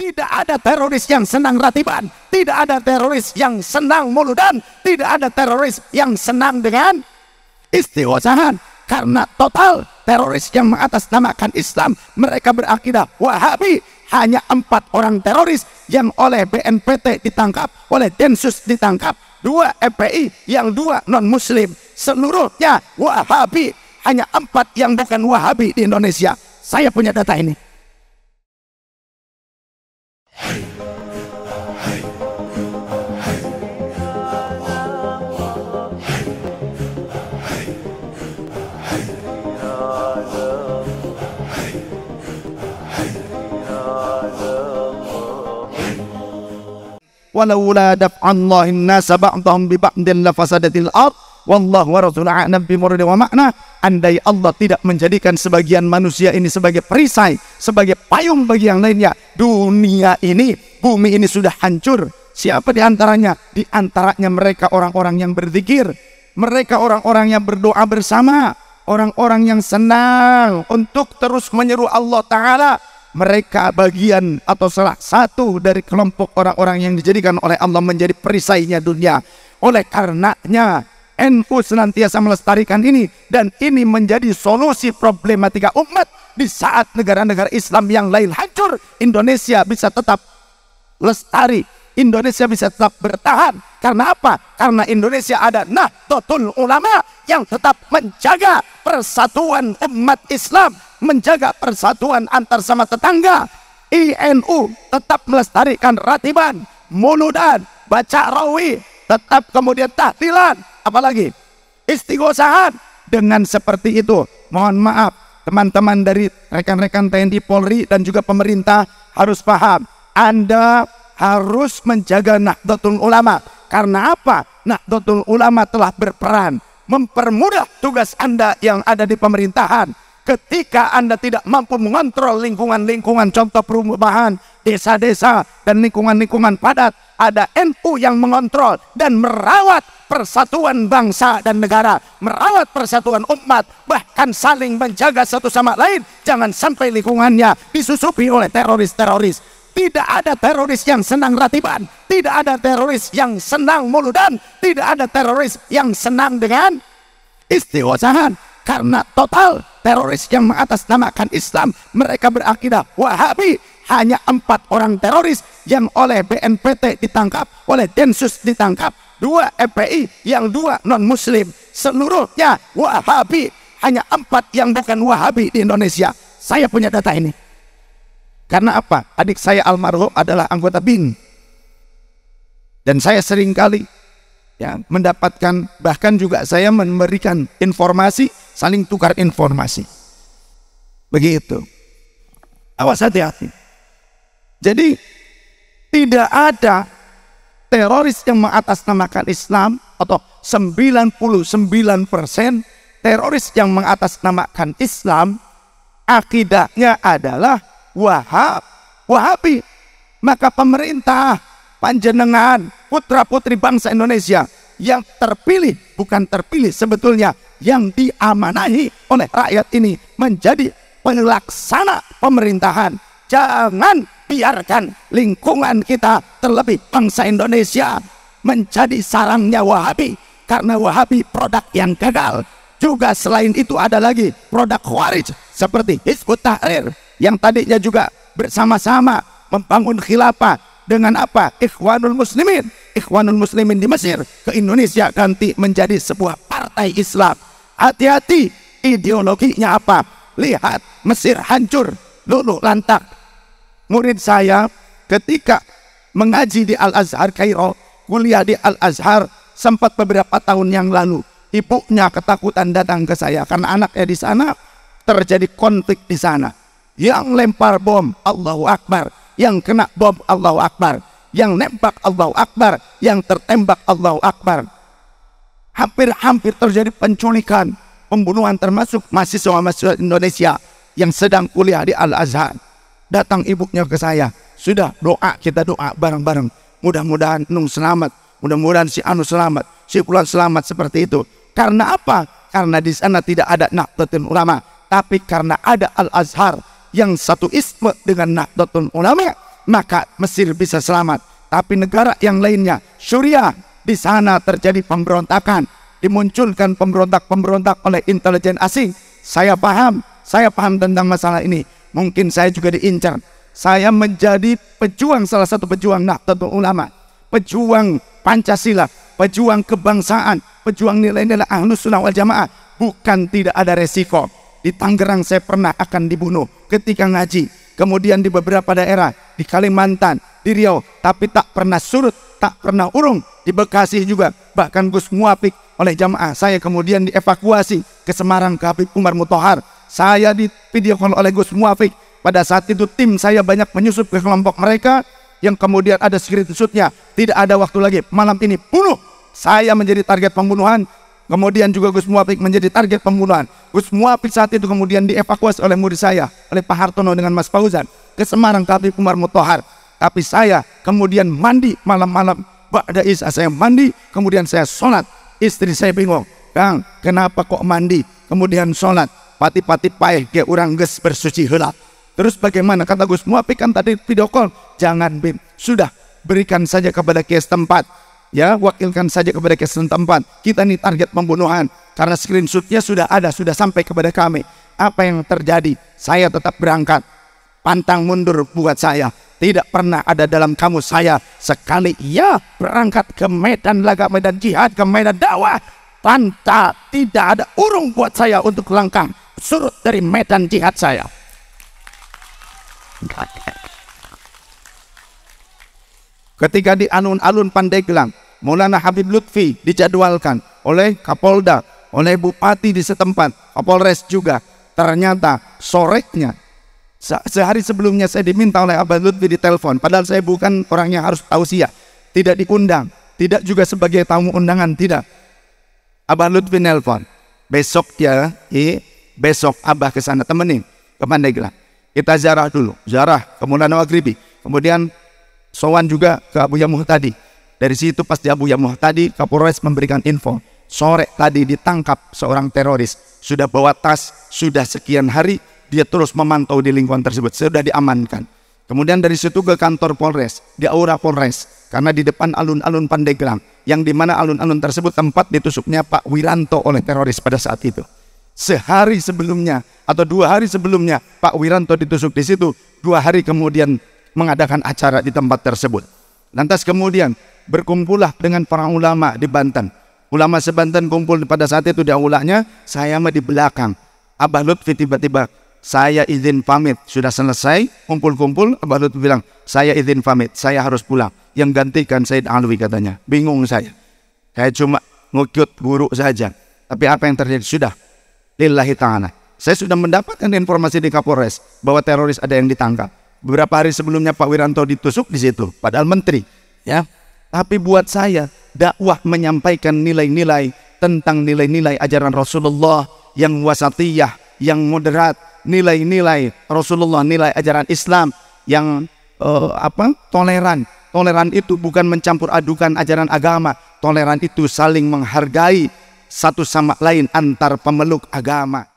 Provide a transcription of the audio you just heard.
Tidak ada teroris yang senang ratiban, tidak ada teroris yang senang muludan, tidak ada teroris yang senang dengan istighosahan. Karena total teroris yang mengatasnamakan Islam, mereka berakidah Wahabi. Hanya 4 orang teroris yang oleh BNPT ditangkap, oleh Densus ditangkap, 2 FPI, yang 2 non muslim, seluruhnya Wahabi. Hanya 4 yang bukan Wahabi di Indonesia. Saya punya data ini. Walaula daf'allahi an-nasa ba'dahum bi ba'din lafasadatil ard wallahu wa rasuluhu a'lam bi murad wa makna. Andai Allah tidak menjadikan sebagian manusia ini sebagai perisai, sebagai payung bagi yang lainnya, dunia ini, bumi ini sudah hancur. Siapa di antaranya? Di antaranya mereka orang-orang yang berzikir, mereka orang-orang yang berdoa bersama, orang-orang yang senang untuk terus menyeru Allah Ta'ala. Mereka bagian atau salah satu dari kelompok orang-orang yang dijadikan oleh Allah menjadi perisainya dunia. Oleh karenanya NU senantiasa melestarikan ini, dan ini menjadi solusi problematika umat. Di saat negara-negara Islam yang lain hancur, Indonesia bisa tetap lestari, Indonesia bisa tetap bertahan. Karena apa? Karena Indonesia ada Nahdlatul Ulama yang tetap menjaga persatuan umat Islam, menjaga persatuan antar sama tetangga. INU tetap melestarikan ratiban, muludan, baca rawi, tetap kemudian tahlilan, apalagi istighosahan. Dengan seperti itu, mohon maaf teman-teman dari rekan-rekan TNI, Polri dan juga pemerintah harus paham, Anda harus menjaga Nahdlatul Ulama. Karena apa? Nahdlatul Ulama telah berperan mempermudah tugas Anda yang ada di pemerintahan. Ketika Anda tidak mampu mengontrol lingkungan-lingkungan, contoh perumahan, desa-desa, dan lingkungan-lingkungan padat, ada NU yang mengontrol dan merawat persatuan bangsa dan negara, merawat persatuan umat, bahkan saling menjaga satu sama lain. Jangan sampai lingkungannya disusupi oleh teroris-teroris. Tidak ada teroris yang senang ratiban, tidak ada teroris yang senang muludan, tidak ada teroris yang senang dengan istighosahan. Karena total teroris yang mengatasnamakan Islam, mereka berakidah Wahabi. Hanya 4 orang teroris yang oleh BNPT ditangkap, oleh Densus ditangkap, 2 FPI, yang 2 non muslim, seluruhnya Wahabi. Hanya 4 yang bukan Wahabi di Indonesia. Saya punya data ini. Karena apa? Adik saya almarhum adalah anggota BIN, dan saya seringkali mendapatkan, bahkan juga saya memberikan informasi, saling tukar informasi. Begitu. Awas, hati-hati. Jadi tidak ada teroris yang mengatasnamakan Islam, atau 99% teroris yang mengatasnamakan Islam akidahnya adalah Wahabi. Maka pemerintah, panjenengan, putra-putri bangsa Indonesia yang terpilih, bukan terpilih sebetulnya, yang diamanahi oleh rakyat ini menjadi pelaksana pemerintahan. Jangan biarkan lingkungan kita, terlebih bangsa Indonesia, menjadi sarangnya Wahabi. Karena Wahabi produk yang gagal. Juga selain itu ada lagi produk Khawarij seperti Hizbut Tahrir, yang tadinya juga bersama-sama membangun khilafah dengan apa? Ikhwanul Muslimin. Ikhwanul Muslimin di Mesir ke Indonesia ganti menjadi sebuah partai Islam. Hati-hati, ideologinya apa? Lihat, Mesir hancur, luluh lantak. Murid saya ketika mengaji di Al-Azhar Kairo, kuliah di Al-Azhar, sempat beberapa tahun yang lalu, ibunya ketakutan datang ke saya karena anaknya di sana terjadi konflik di sana. Yang lempar bom, Allahu Akbar. Yang kena bom, Allahu Akbar. Yang nembak, Allahu Akbar. Yang tertembak, Allahu Akbar. Hampir-hampir terjadi penculikan, pembunuhan, termasuk mahasiswa-mahasiswa Indonesia yang sedang kuliah di Al-Azhar. Datang ibunya ke saya, sudah doa, kita doa bareng-bareng. Mudah-mudahan Nung selamat, mudah-mudahan si Anu selamat, si Fulan selamat, seperti itu. Karena apa? Karena di sana tidak ada Nahdlatul Ulama, tapi karena ada Al-Azhar yang satu isme dengan Nahdlatul Ulama, maka Mesir bisa selamat. Tapi negara yang lainnya, Suriah, di sana terjadi pemberontakan, dimunculkan pemberontak-pemberontak oleh intelijen asing. Saya paham tentang masalah ini. Mungkin saya juga diincar. Saya menjadi pejuang, salah satu pejuang Nahdlatul Ulama, pejuang Pancasila, pejuang kebangsaan, pejuang nilai-nilai Ahlus Sunnah wal Jamaah. Bukan tidak ada resiko. Di Tangerang saya pernah akan dibunuh ketika ngaji. Kemudian di beberapa daerah, di Kalimantan, di Riau, tapi tak pernah surut, tak pernah urung. Di Bekasi juga, bahkan Gus Muwafiq oleh jamaah saya kemudian dievakuasi ke Semarang ke Habib Umar Mutahar. Saya di video call oleh Gus Muwafiq. Pada saat itu tim saya banyak menyusup ke kelompok mereka yang kemudian ada security suit-nya. Tidak ada waktu lagi, malam ini bunuh. Saya menjadi target pembunuhan. Kemudian juga Gus Muwafiq menjadi target pembunuhan. Gus Muwafiq saat itu kemudian dievakuasi oleh murid saya, oleh Pak Hartono dengan Mas Fauzan, ke Semarang ke Habib Umar Mutahar. Tapi saya kemudian mandi malam-malam. Ba'da isya saya mandi, kemudian saya sholat. Istri saya bingung, Kang, kenapa kok mandi kemudian sholat? Pati-pati paeh ke orang ges bersuci heula. Terus bagaimana? Kata Gus Muwafiq kan tadi video call, jangan Bim, sudah berikan saja kepada kiai setempat, ya, wakilkan saja kepada kiai setempat. Kita ini target pembunuhan karena screenshotnya sudah ada, sudah sampai kepada kami. Apa yang terjadi? Saya tetap berangkat. Pantang mundur buat saya. Tidak pernah ada dalam kamus saya sekali ya berangkat ke medan laga, medan jihad, ke medan dakwah. Tidak ada urung buat saya untuk langkah surut dari medan jihad saya. Ketika di alun-alun Pandeglang, Maulana Habib Lutfi dijadwalkan oleh Kapolda, oleh Bupati di setempat, Kapolres juga. Ternyata sorenya, sehari sebelumnya saya diminta oleh Abah Lutfi ditelepon, padahal saya bukan orang yang harus tausiah, tidak diundang, tidak juga sebagai tamu undangan, tidak. Abah Lutfi nelpon, besok ya, besok Abah ke sana temenin ke Pandeglang. Kita ziarah dulu, ziarah ke Maulana Maghribi, kemudian sowan juga ke Abu Yamuh tadi. Dari situ pas di Abu Yamuh tadi, Kapolres memberikan info, sore tadi ditangkap seorang teroris, sudah bawa tas, sudah sekian hari dia terus memantau di lingkungan tersebut, sudah diamankan. Kemudian dari situ ke kantor Polres, di Aura Polres, karena di depan alun-alun Pandeglang, yang dimana alun-alun tersebut tempat ditusuknya Pak Wiranto oleh teroris pada saat itu. Sehari sebelumnya atau 2 hari sebelumnya Pak Wiranto ditusuk di situ, 2 hari kemudian mengadakan acara di tempat tersebut. Lantas kemudian berkumpullah dengan para ulama di Banten. Ulama sebanten kumpul pada saat itu di aulanya, saya mah di belakang. Abah Lutfi tiba-tiba, saya izin pamit, sudah selesai kumpul-kumpul. Abah Lutfi bilang, saya izin pamit, saya harus pulang. Yang gantikan Said Alwi katanya. Bingung saya cuma ngikut guru saja. Tapi apa yang terjadi? Sudah lillahi ta'ala, saya sudah mendapatkan informasi di Kapolres bahwa teroris ada yang ditangkap. Beberapa hari sebelumnya Pak Wiranto ditusuk di situ, padahal menteri, ya. Tapi buat saya, dakwah menyampaikan nilai-nilai tentang nilai-nilai ajaran Rasulullah yang wasatiyah, yang moderat, nilai-nilai Rasulullah, nilai ajaran Islam yang toleran. Toleran itu bukan mencampur adukan ajaran agama. Toleran itu saling menghargai satu sama lain antar pemeluk agama.